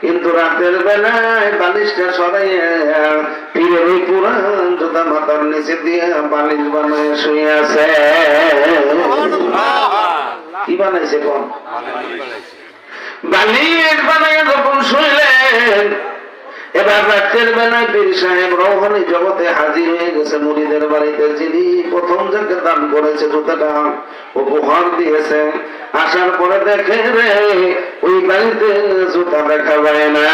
কিন্তু রাতের বেলায় বালিশটা সরাইয়া পীরের ওই পুরান জুতা মাথার নিচে দিয়ে বালিশ বানায় শুয়ে আছে। কি বানাইছে? কোন বালিশ বানায় যখন শুইলেন, এবার রাতের বেলায় পীর সাহেব রৌহানি জগতে হাজির হয়ে গেছে মুরিদের বাড়িতে। যিনি প্রথম যাকে দান করেছে জুতাটা উপহার দিয়েছে, আসার পরে দেখে রে ওই বাড়িতে জুতা দেখা যায় না।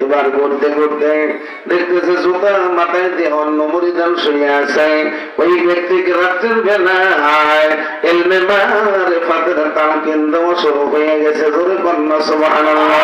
এবার ঘুরতে ঘুরতে দেখতেছে জুতা মাথায় দিয়ে অন্য মুরিদান শুয়ে আছে। ওই ব্যক্তিকে রাত্রের বেলায় এলমে মারিফাতের তালকিন দেওয়া শুরু হয়ে গেছে। জোরে কন্যা সুবহানাল্লাহ।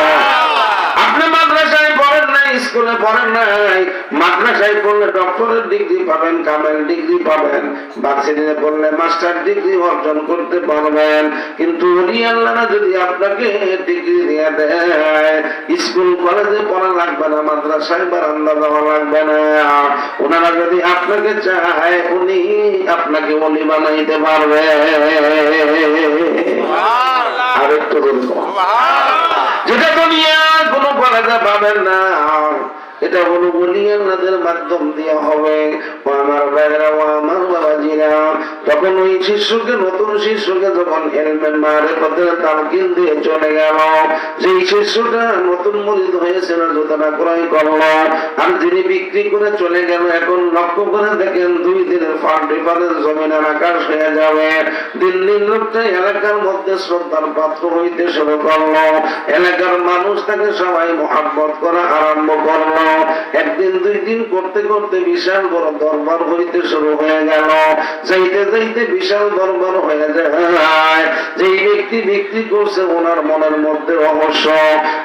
আপনি মাদ্রাসায় পড়েন নাই, স্কুলে পড়েন নাই, মাদ্রাসায় পড়লে ডক্টরের ডিগ্রি পাবেন, কামেল ডিগ্রি পাবেন, ভার্সিটিতে পড়লে মাস্টার ডিগ্রি অর্জন করতে পারবেন। কিন্তু ওলি আল্লাহরা যদি আপনাকে ডিগ্রি দিয়ে দেয়, স্কুল কলেজে পড়া লাগবে না, মাদ্রাসায় বারান্দা যাওয়া লাগবে না। ওনারা যদি আপনাকে চায়, উনি আপনাকে ওলি বানাইতে পারবে। আরেকটু বলবো, যেটা দুনিয়া কোনো কলেজে পাবেন না, এটা হলো ওলি আল্লাহদের মাধ্যম দিয়ে হবে। ও আমার ভাইরা, ও আমার বাবাজিরা, তখন ওই শিষ্যকে, নতুন শিষ্যকে যখন এলমে মারিফাতের তালকিন দিয়ে চলে গেল, যেই শিষ্যটা নতুন মুরিদ হয়েছিল জুতাটা ক্রয় করলো, আর যিনি বিক্রি করে চলে গেল, এখন লক্ষ্য করে দেখেন 2 দিনের ফাঁদের জমিনের আকাশ হয়ে যাবে। দিন দিন লোকটা এলাকার মধ্যে শ্রদ্ধার পাত্র হইতে শুরু করলো। এলাকার মানুষ তাকে সবাই মহাব্বত করা আরম্ভ করলো। একদিন 2 দিন করতে করতে বিশাল বড় দরবার হইতে শুরু হয়ে গেল। যাইতে যাইতে বিশাল দরবার হয়ে যায়। যেই ব্যক্তি বিক্রি করছে ওনার মনের মধ্যে রহস্য,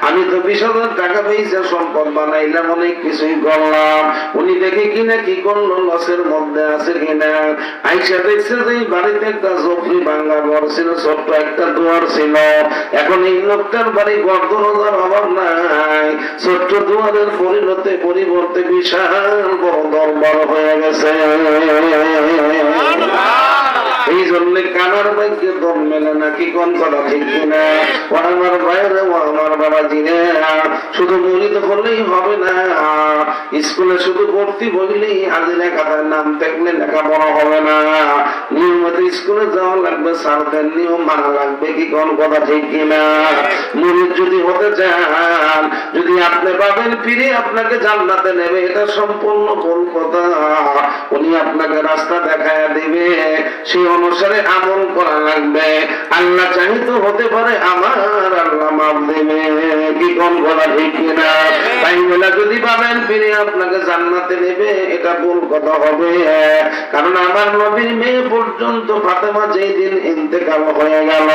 আমি তো 20,000 টাকা পেয়েছে, সম্পদ বানাইলাম, অনেক কিছুই করলাম। উনি দেখে কিনা কি করলো, লসের মধ্যে আছে কিনা। আইসা দেখছে যে এই বাড়িতে একটা জফরি বাংলা ঘর ছিল, ছোট্ট একটা দুয়ার ছিল। এখন এই লোকটার বাড়ি ঘর দরজার অভাব নাই, ছোট্ট দুয়ারের পরিবর্তে বিশাল বড় দরবার হয়ে গেছে। এই জন্য কানার আমার ভাগ্যে দম মেলে না, কি কোন কথা ঠিক কিনা? ও আমার ভাইরা, ও আমার বাবা জিনে, শুধু মুরিদ হলেই হবে না, স্কুলে শুধু ভর্তি বললেই হাজিরা খাতার নাম থাকলে লেখাপড়া হবে না, নিয়মিত স্কুলে যাওয়া লাগবে, স্যারদের নিয়ম মানা লাগবে, কি কোন কথা ঠিক কিনা? মুরিদ যদি হতে চান, যদি আপনি পাবেন ফিরে আপনাকে জান্নাতে নেবে, এটা সম্পূর্ণ ভুল কথা। উনি আপনাকে রাস্তা দেখায় দিবে, সেই অনুসারে আমল করা লাগবে। আল্লাহ চাহিত হতে পারে আমার আল্লাহ মাফ দেবে, কি কোন কথা ঠিক কিনা? তাই বলে যদি পাবেন ফিরে আপনাকে জান্নাতে নেবে, এটা ভুল কথা হবে। কারণ আমার নবীর মেয়ে পর্যন্ত ফাতেমা যেই দিন ইন্তেকাল হয়ে গেল,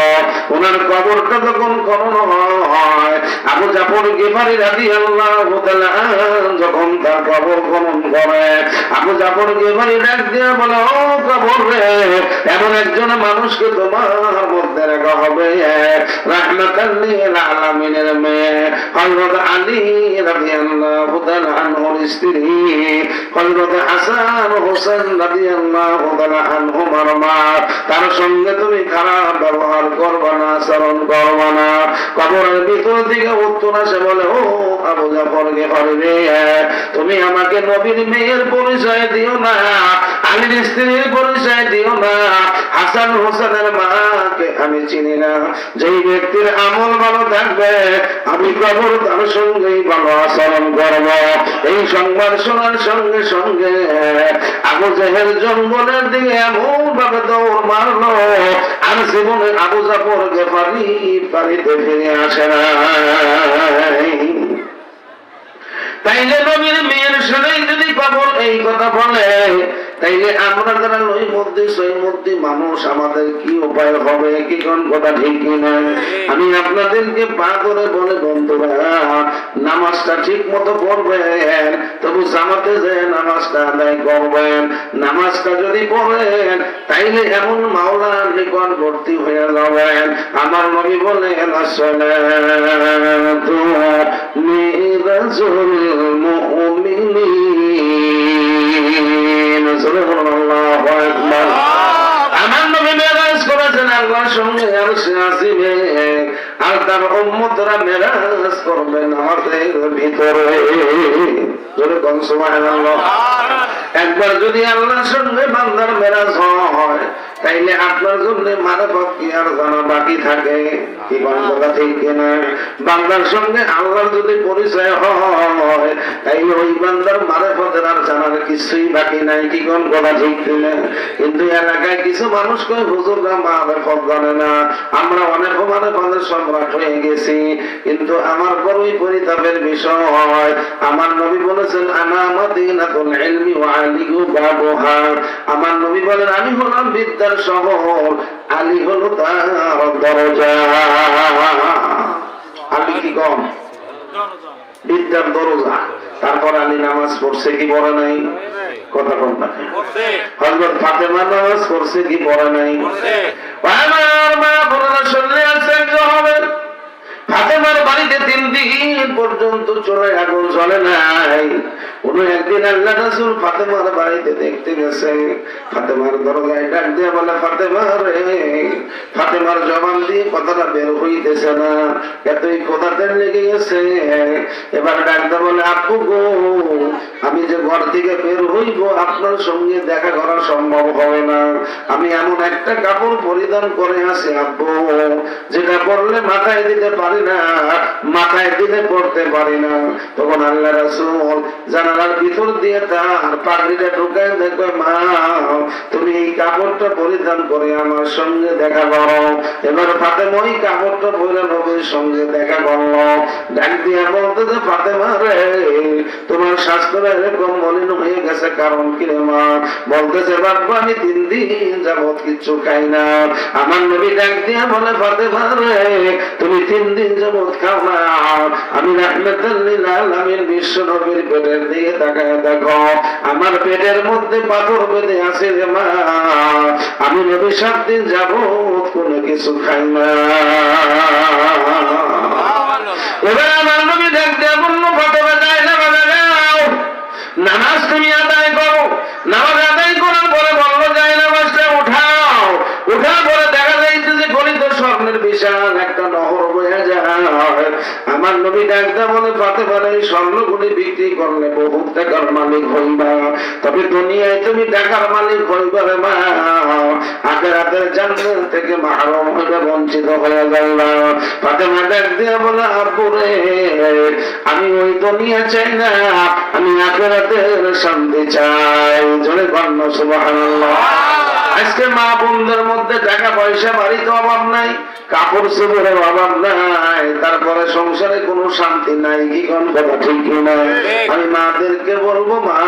ওনার কবরটা যখন খনন হয়, আবু জাফর গিফারী রাদিয়াল্লাহু তাআলা যখন তার কবর খনন করে, আবু জাফর গিফারী ডাক দিয়ে বলে, ও কবর রে, এমন একজন মানুষকে তোমার মধ্যে রাখা হবে, রাহমাতাল লিল আলামিনের মেয়ে হযরত আলী রাদিয়াল্লাহু তাআলা আনহুর স্ত্রী, হযরত হাসান হোসেন রাদিয়াল্লাহু তাআলা আনহুমার মা, তার সঙ্গে তুমি খারাপ ব্যবহার করবে না, আচরণ করবে না। কবরের ভিতর থেকে উত্তর আসে, বলে, ও আবু জাফর গিফারী রে, তুমি আমাকে নবীর মেয়ের পরিচয় দিও না, আলীর স্ত্রীর পরিচয় দিও না, হাসান হোসেনের মাকে আমি চিনি না। যেই ব্যক্তির আমল ভালো থাকবে, আমি কবর তার সঙ্গেই ভালো আচরণ করব। এই সংবাদ শোনার সঙ্গে সঙ্গে আবু জেহেল জঙ্গলের দিকে এমন ভাবে দৌড় মারলো, আর জীবনে আবু জাফর গিফারী বাড়িতে ফিরে আসে না। তাইলে নবীর মেয়ের সঙ্গে যদি কবর এই কথা বলে, তাইলে আমরা যারা নই মধ্যে সই মধ্যে মানুষ, আমাদের কি উপায় হবে, কি কোন কথা ঠিক কিনা? আমি আপনাদেরকে পা ধরে বলে, বন্ধুরা, নামাজটা ঠিক মতো পড়বেন, তবু জামাতে যে নামাজটা আদায় করবেন। নামাজটা যদি পড়েন, তাইলে এমন মাওলার নিকটবর্তী হয়ে যাবেন। আমার নবী বলেন, আসসালাতু মিরাজুল মুমিনিন, সুবহানাল্লাহু আকবার। আমার নবী মেরাজ করেছেন আল্লাহর সঙ্গে, আরশে আসিমে, আর তার উম্মতরা মেরাজ করবেন আমাদের ভিতরে। জোরে বলুন সুবহানাল্লাহ। একবার যদি আল্লাহর সঙ্গে বান্দার মেরাজ হয়, তাইলে আপনার জন্য মারফত কি আর জানা বাকি থাকে, কি কথা ঠিক কিনা? বান্দার সঙ্গে আল্লাহর যদি পরিচয় হয়, তাইলে ওই বান্দার মারফতের আর জানার কিছুই বাকি নাই, কি কোন কথা ঠিক কিনা? কিন্তু এলাকায় কিছু মানুষ কয়, হুজুররা মারফত জানে না, আমরা অনেক মারফতের সম্রাট হয়ে গেছি। কিন্তু আমার বড়ই পরিতাপের বিষয়, আমার নবী বলেছেন, আনা মাদিনাতুল ইলমি ওয়া আলিয়ু বাবুহা। আমার নবী বলেন, আমি হলাম বিদ্যার শহর, আলী হলো তার দরজা। আলী কি কম? বিদ্যার দরজা। তারপর আলী নামাজ পড়ছে কি পড়ে নাই? কথা বল না। হযরত ফাতেমা নামাজ পড়ছে কি পড়ে নাই? আমার মা বোনেরা শুনলে আশ্চর্য হবেন। ফাতেমার বাড়িতে 3 দিন পর্যন্ত চলে আগুন জ্বলে নাই। কোন একদিন আল্লাহ রাসূল ফাতেমার বাড়িতে দেখতে গেছে, ফাতেমার দরজায় ডাক দিয়ে বলে, ফাতেমা রে। ফাতেমার জবান দিয়ে কথাটা বের হইতেছে না, এতই খোদাতে লেগে গেছে। এবার ডাক দিয়ে বলে, আব্বু গো, আমি যে ঘর থেকে বের হইব, আপনার সঙ্গে দেখা করা সম্ভব হবে না। আমি এমন একটা কাপড় পরিধান করে আছি আব্বু, যেটা পরলে মাথায় দিতে পারি না, মাথায় দিলে পড়তে পারি না। তখন আল্লাহ রাসূল জানালার ভিতর দিয়ে তার পাগড়িটা ঢুকায় দেখবে, মা তুমি এই কাপড়টা পরিধান করে আমার সঙ্গে দেখা করো। এবার ফাতেমা ওই কাপড়টা পরে নবীর সঙ্গে দেখা করলো। ডাক দিয়ে বলতেছে, ফাতেমা রে, তোমার স্বাস্থ্যটা এরকম মলিন হয়ে গেছে, কারণ কি রে মা? বলতেছে, বাবা আমি 3 দিন যাবত কিচ্ছু খাই না। আমার নবী ডাক দিয়ে বলে, ফাতেমা রে, তুমি 3 দিন যাবত খাও না। আমি রাহমাতুল লিল আলামিন বিশ্ব নবীর পেটের দিকে তাকায় দেখো, আমার পেটের মধ্যে পাথর বেঁধে আছে রে মা। আমি নবী 7 দিন যাবত কোনো কিছু খাই না। এবার আমার নবী ডাক দিয়ে বলল, ফাতেমা যায় না, নামাজ তুমি আদায় করো। নামাজ আদায় করার পরে বললো, যায় নামাজটা উঠাও। উঠার পরে দেখা নবী ডাকতে বলে ফাতেমা এই স্বর্ণগুলি বিক্রি করলে বহুত টাকার মালিক হইবা, তবে দুনিয়ায় তুমি টাকার মালিক হইবা রে মা, আখিরাতের জান্নাত থেকে মাহরুম হইবে, বঞ্চিত হয়ে যাইবা। ফাতেমা ডাক দিয়ে বলে আব্বু রে, আমি ওই দুনিয়া চাই না, আমি আখিরাতের শান্তি চাই। জোরে বলো সুবহানাল্লাহ। আজকে মা বোনদের মধ্যে টাকা পয়সা বাড়িতে অভাব নাই, কাপড় চোপড়ের অভাব নাই, তারপরে সংসারে কোনো শান্তি নাই। কি কোন কথা ঠিক কিনা? আমি মাদেরকে বলবো মা,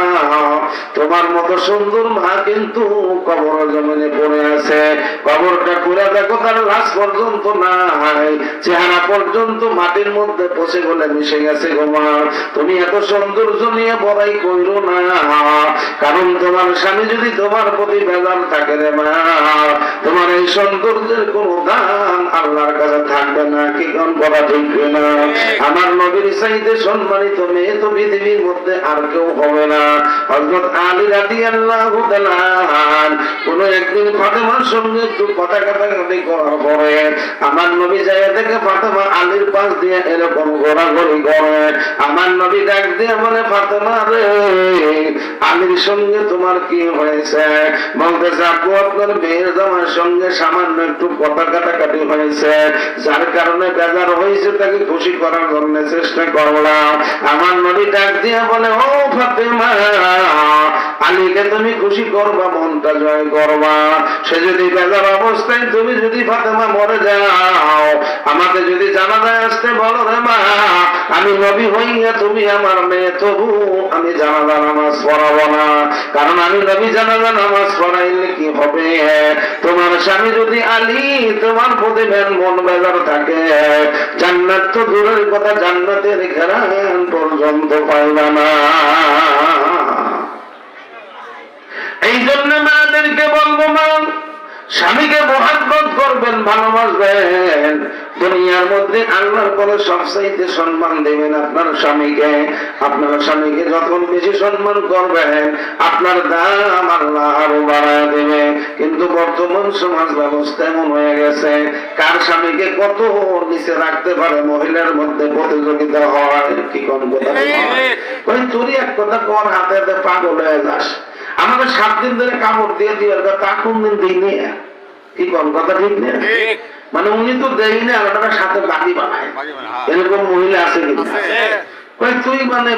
তোমার মতো সুন্দর মা কিন্তু কবর জমিনে পড়ে আছে। কবরটা করে দেখো, তার লাশ পর্যন্ত নাই, চেহারা পর্যন্ত মাটির মধ্যে পচে গলে মিশে গেছে গো মা। তুমি এত সৌন্দর্য নিয়ে বড়াই কইরো না, কারণ তোমার স্বামী যদি তোমার প্রতি বেজার থাকে রে মা, তোমার এই সৌন্দর্যের কোন দাম আল্লাহর কাছে থাকবে না। কি কোন কথা ঠিক না? আমার নবীর চাইতে সম্মানিত মেয়ে তো পৃথিবীর মধ্যে আর কেউ হবে না। হযরত আলী রাদিয়াল্লাহু তাআলা কোন একদিন ফাতেমার সঙ্গে একটু কথা কাটাকাটি করার পরে আমার নবী যায় দেখে ফাতেমা আলীর পাশ দিয়ে এরকম ঘোরাঘুরি করে। আমার নবী ডাক দিয়ে বলে ফাতেমা রে, আলীর সঙ্গে তোমার কি হয়েছে? বলতেছে আপু আপনার মেয়ের জামার সঙ্গে সামান্য একটু কথা কাটাকাটি হয়েছে, যার কারণে বেজার হয়েছে, তাকে খুশি করার জন্য চেষ্টা করলাম। আমার নবী ডাক দিয়ে বলে ও ফাতেমা, আলীকে তুমি খুশি করবা, মনটা জয় করবা। সে যদি বেজার অবস্থায় তুমি যদি ফাতেমা মরে যাও, আমাকে যদি জানাজায় আসতে বলো রে মা, আমি নবী হইয়া তুমি আমার মেয়ে, তবু আমি জানাজা নামাজ পড়াবো না, কারণ আমি নবী জানাজা নামাজ পড়াইলে কি হবে? তোমার স্বামী যদি আলী তোমার প্রতি মন বেজার থাকে, জান্নাত তো দূরের কথা, জান্নাতের ঘেরান পর্যন্ত পাইবা না। এই জন্য মাদেরকে বলবো মা, স্বামীকে মহব্বত করবেন, ভালোবাসবেন। দুনিয়ার মধ্যে আল্লাহর পরে সবচাইতে সম্মান দেবেন আপনার স্বামীকে। আপনার স্বামীকে যখন বেশি সম্মান করবেন, আপনার দাম আল্লাহ আরো বাড়ায় দেবে। কিন্তু বর্তমান সমাজ ব্যবস্থা এমন হয়ে গেছে, কার স্বামীকে কত নিচে রাখতে পারে মহিলার মধ্যে প্রতিযোগিতা হয়। কি কোন কথা? ওই তুই এক কথা কর, হাতে হাতে পাগল হয়ে যাস। আমাদের 7 দিন ধরে কাপড় দিয়ে দিয়ে তা কোন দিন দিইনি। কি কোন কথা ঠিক নেই? মানে উনি তো দেই না, ওনারা সাথে বাকি বানায়। এরকম মহিলা আছে কিন্তু। তুই মানে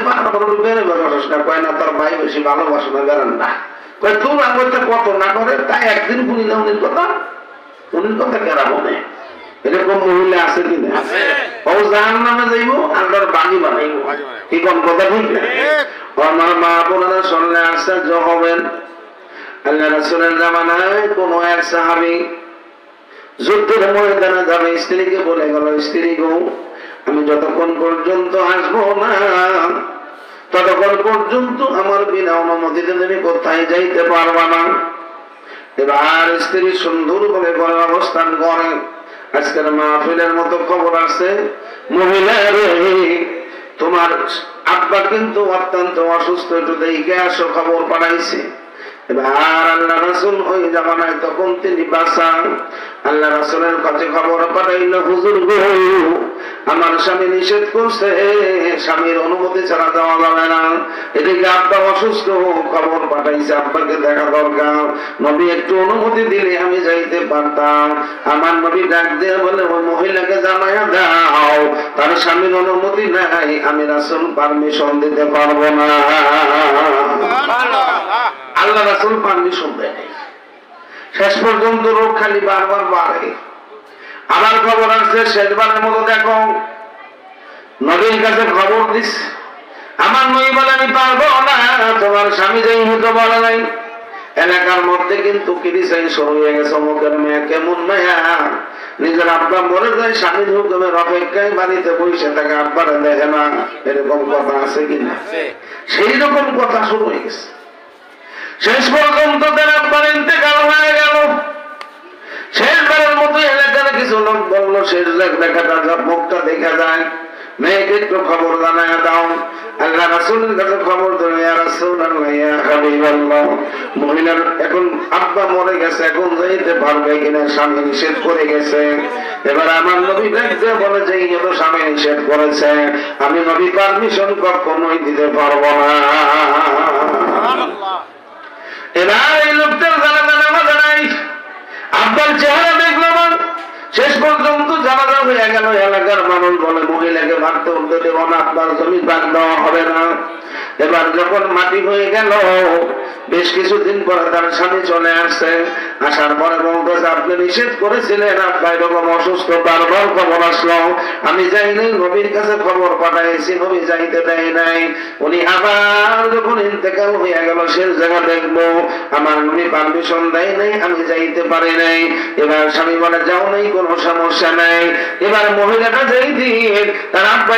বেড়ে বেড়াস না, কয় না তোর ভাই বেশি ভালোবাসে না, বেড়ান না। তুই আমাদের কত না করে, তাই একদিন শুনি না উনির কথা, উনির কথা কেরা মনে। এরকম মহিলা আছে কিনা? ও জাহান নামে যাইব, আল্লাহর বাণী বানাইব। কি কোন কথা ঠিক না? আমার মা বোনেরা শুনলে আশ্চর্য হবেন। আল্লাহ রাসূলের জামানায় কোন এক সাহাবী যুদ্ধের ময়দানে যাবে, স্ত্রীকে বলে গেল, স্ত্রী গো, আমি যতক্ষণ পর্যন্ত আসবো না, ততক্ষণ পর্যন্ত আমার বিনা অনুমতিতে তুমি কোথায় যাইতে পারবা না। এবার স্ত্রী সুন্দর ভাবে ঘরে অবস্থান করে। আজকের মাহফিলের মতো খবর আছে, মহিলার তোমার আব্বা কিন্তু অত্যন্ত অসুস্থ, একটু দেখে আসো, খবর পাঠাইছে। এবার আল্লাহ রাসূল ওই জামানায় তখন তিনি বাঁচান। আল্লাহ রাসূলের কাছে খবর পাঠাইল, হুজুর গো, আমার স্বামী নিষেধ করছে, স্বামীর অনুমতি ছাড়া যাওয়া যাবে না। এদিকে আব্বা অসুস্থ, খবর পাঠাইছে আব্বাকে দেখা দরকার, নবী একটু অনুমতি দিলে আমি যাইতে পারতাম। আমার নবী ডাক দিয়ে বলে, ওই মহিলাকে জানাইয়া দাও তার স্বামীর অনুমতি নাই, আমি রাসূল পারমিশন দিতে পারবো না। আল্লাহ রাসূল পারমিশন দেয়। শেষ পর্যন্ত রোগ খালি বারবার বাড়ে। আবার খবর আসছে, শেষবারের মতো দেখো, নবীর কাছে খবর দিস। আমার নবী বলে, আমি পারবো না, তোমার স্বামী যাই হতে বলা নাই। এলাকার মধ্যে কিন্তু কিরিসাই শুরু হয়ে গেছে, অমুকের মেয়ে কেমন মেয়া, নিজের আব্বা মরে যায়, স্বামীর হুকুমের অপেক্ষায় বাড়িতে বসে থাকে, আব্বারে দেখে না। এরকম কথা আছে কিনা? সেই রকম কথা শুরু হয়ে গেছে। শেষ পর্যন্ত তার আব্বার ইন্তেকাল হয়ে গেল। শেষবারের মতো এলাকার কিছু লোক বললো, শেষ দেখাটা যা মুখটা দেখা যায়, মেয়েকে একটু খবর জানায় দাও। আল্লাহ রাসূলের কাছে খবর দিল, ইয়া রাসূলুল্লাহ, ইয়া হাবিবাল্লাহ, মহিলার এখন আব্বা মরে গেছে, এখন যাইতে পারবে কিনা, স্বামী নিষেধ করে গেছে। এবার আমার নবী দেখতে বলে যে এই তো স্বামী নিষেধ করেছে, আমি নবী পারমিশন কখনোই দিতে পারবো না। এবার এই লোকটার জানাজা নামাজ নাই, আব্বার চেহারা দেখলো না। শেষ পর্যন্ত জানাজা হয়ে গেল। এলাকার মানুষ বলে মহিলাকে মারতে উঠতে দেব না, আব্বার জমি ভাগ দেওয়া হবে না। এবার যখন মাটি হয়ে গেল, বেশ কিছুদিন পরে তার স্বামী চলে আসছে। আসার পরে বলতেছে আপনি নিষেধ করেছিলেন, আব্বা এরকম অসুস্থ, বারবার খবর আসলো, আমি যাই নাই, নবীর কাছে খবর পাঠাইছি, নবী যাইতে দেয় নাই। উনি আবার যখন ইন্তেকাল হয়ে গেল, শেষ জায়গা দেখবো, আমার নবী পারমিশন দেয় নাই, আমি যাইতে পারি নাই। এবার স্বামী বলে যাও নাই, কোনো সমস্যা নাই। এবার মহিলাটা যেই দিন তার আব্বা